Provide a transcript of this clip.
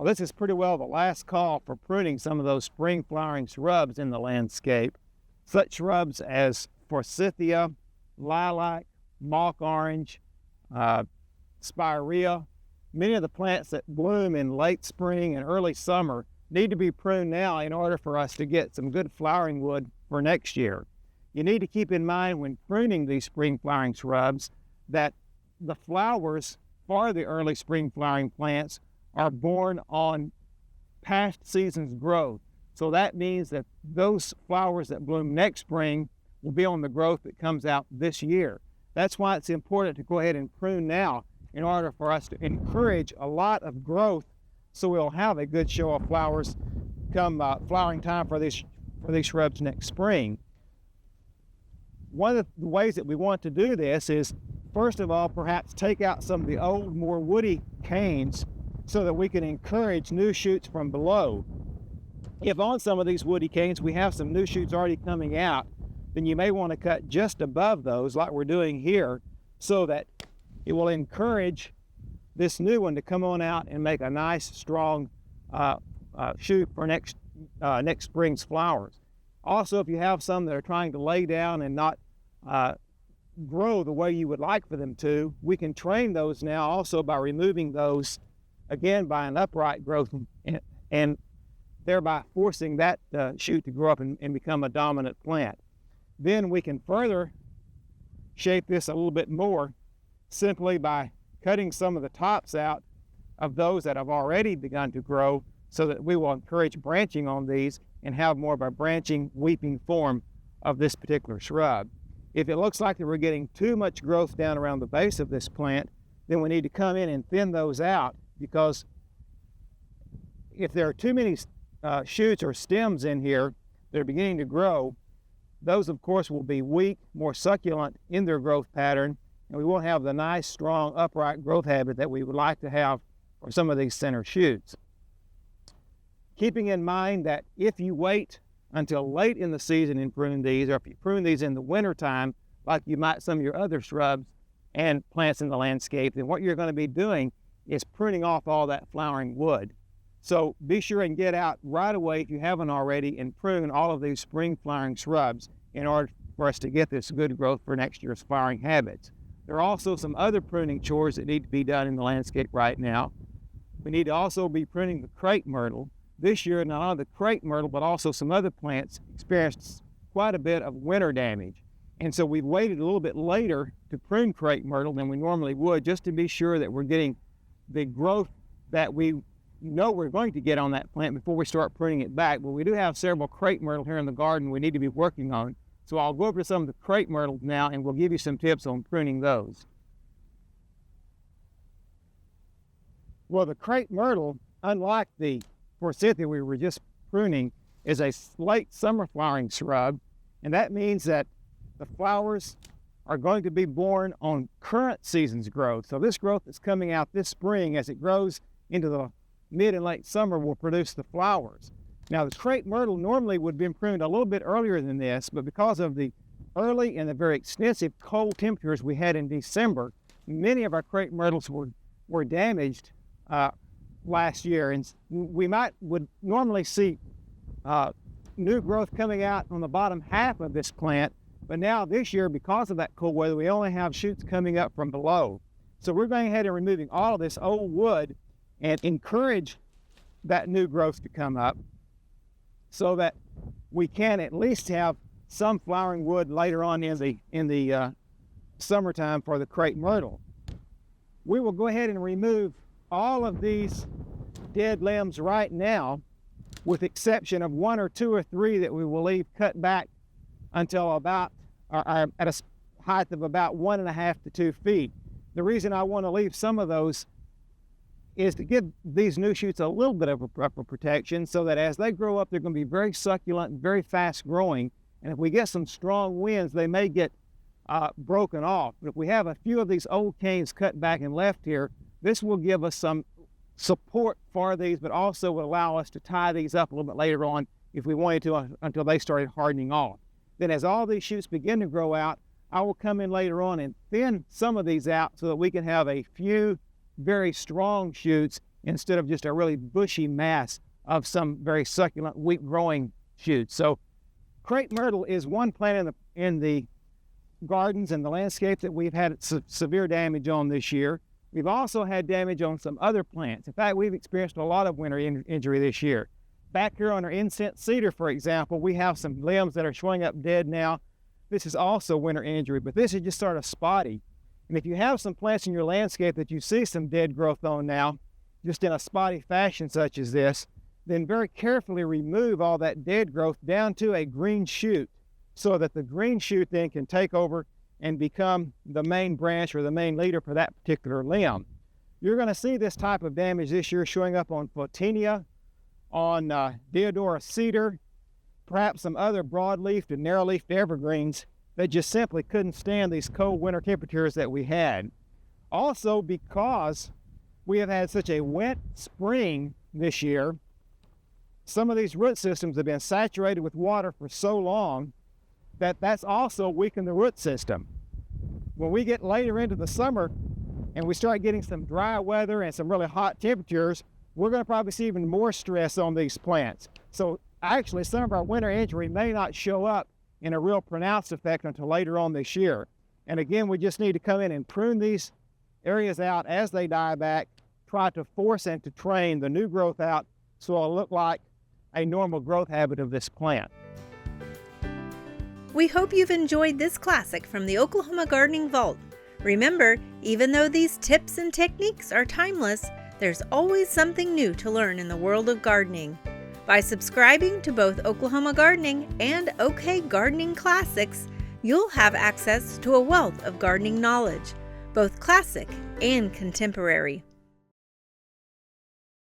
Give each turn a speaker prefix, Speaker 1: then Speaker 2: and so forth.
Speaker 1: Well, this is pretty well the last call for pruning some of those spring flowering shrubs in the landscape. Such shrubs as forsythia, lilac, mock orange, spirea. Many of the plants that bloom in late spring and early summer need to be pruned now in order for us to get some good flowering wood for next year. You need to keep in mind when pruning these spring flowering shrubs that the flowers for the early spring flowering plants are born on past season's growth. So that means that those flowers that bloom next spring will be on the growth that comes out this year. That's why it's important to go ahead and prune now in order for us to encourage a lot of growth so we'll have a good show of flowers come flowering time for these shrubs next spring. One of the ways that we want to do this is, first of all, perhaps take out some of the old, more woody canes so that we can encourage new shoots from below. If on some of these woody canes we have some new shoots already coming out, then you may want to cut just above those like we're doing here so that it will encourage this new one to come on out and make a nice strong shoot for next spring's flowers. Also, if you have some that are trying to lay down and not grow the way you would like for them to, we can train those now also by removing those again by an upright growth and thereby forcing that shoot to grow up and become a dominant plant. Then we can further shape this a little bit more simply by cutting some of the tops out of those that have already begun to grow so that we will encourage branching on these and have more of a branching, weeping form of this particular shrub. If it looks like that we're getting too much growth down around the base of this plant, then we need to come in and thin those out, because if there are too many shoots or stems in here that are beginning to grow, those of course will be weak, more succulent in their growth pattern, and we won't have the nice, strong, upright growth habit that we would like to have for some of these center shoots. Keeping in mind that if you wait until late in the season and prune these, or if you prune these in the winter time, like you might some of your other shrubs and plants in the landscape, then what you're going to be doing is pruning off all that flowering wood. So be sure and get out right away if you haven't already and prune all of these spring flowering shrubs in order for us to get this good growth for next year's flowering habits. There are also some other pruning chores that need to be done in the landscape right now. We need to also be pruning the crepe myrtle. This year, not only the crepe myrtle, but also some other plants experienced quite a bit of winter damage. And so we've waited a little bit later to prune crepe myrtle than we normally would, just to be sure that we're getting the growth that we know we're going to get on that plant before we start pruning it back. But we do have several crepe myrtle here in the garden we need to be working on. So I'll go over to some of the crepe myrtles now and we'll give you some tips on pruning those. Well, the crepe myrtle, unlike the forsythia we were just pruning, is a late summer flowering shrub, and that means that the flowers are going to be born on current season's growth. So this growth that's coming out this spring, as it grows into the mid and late summer, will produce the flowers. Now the crepe myrtle normally would have been pruned a little bit earlier than this, but because of the early and the very extensive cold temperatures we had in December, many of our crepe myrtles were damaged last year, and we would normally see new growth coming out on the bottom half of this plant, but now this year, because of that cold weather, we only have shoots coming up from below. So we're going ahead and removing all of this old wood and encourage that new growth to come up so that we can at least have some flowering wood later on in the summertime for the crepe myrtle. We will go ahead and remove all of these dead limbs right now, with exception of one or two or three that we will leave cut back until about at a height of about 1.5 to 2 feet. The reason I want to leave some of those is to give these new shoots a little bit of a protection, so that as they grow up, they're going to be very succulent and very fast growing. And if we get some strong winds, they may get broken off. But if we have a few of these old canes cut back and left here, this will give us some support for these, but also will allow us to tie these up a little bit later on if we wanted to, until they started hardening off. Then as all these shoots begin to grow out, I will come in later on and thin some of these out so that we can have a few very strong shoots instead of just a really bushy mass of some very succulent wheat growing shoots. So crepe myrtle is one plant in the gardens and the landscape that we've had severe damage on this year. We've also had damage on some other plants. In fact, we've experienced a lot of winter injury this year. Back here on our incense cedar, for example, we have some limbs that are showing up dead now. This is also winter injury, but this is just sort of spotty. And if you have some plants in your landscape that you see some dead growth on now, just in a spotty fashion such as this, then very carefully remove all that dead growth down to a green shoot, so that the green shoot then can take over and become the main branch or the main leader for that particular limb. You're going to see this type of damage this year showing up on Photinia, on Deodora cedar, perhaps some other broadleafed and narrow-leafed evergreens that just simply couldn't stand these cold winter temperatures that we had. Also, because we have had such a wet spring this year, some of these root systems have been saturated with water for so long that's also weakened the root system. When we get later into the summer and we start getting some dry weather and some really hot temperatures, we're going to probably see even more stress on these plants. So actually, some of our winter injury may not show up in a real pronounced effect until later on this year. And again, we just need to come in and prune these areas out as they die back, try to force and to train the new growth out so it'll look like a normal growth habit of this plant.
Speaker 2: We hope you've enjoyed this classic from the Oklahoma Gardening Vault. Remember, even though these tips and techniques are timeless, there's always something new to learn in the world of gardening. By subscribing to both Oklahoma Gardening and OK Gardening Classics, you'll have access to a wealth of gardening knowledge, both classic and contemporary.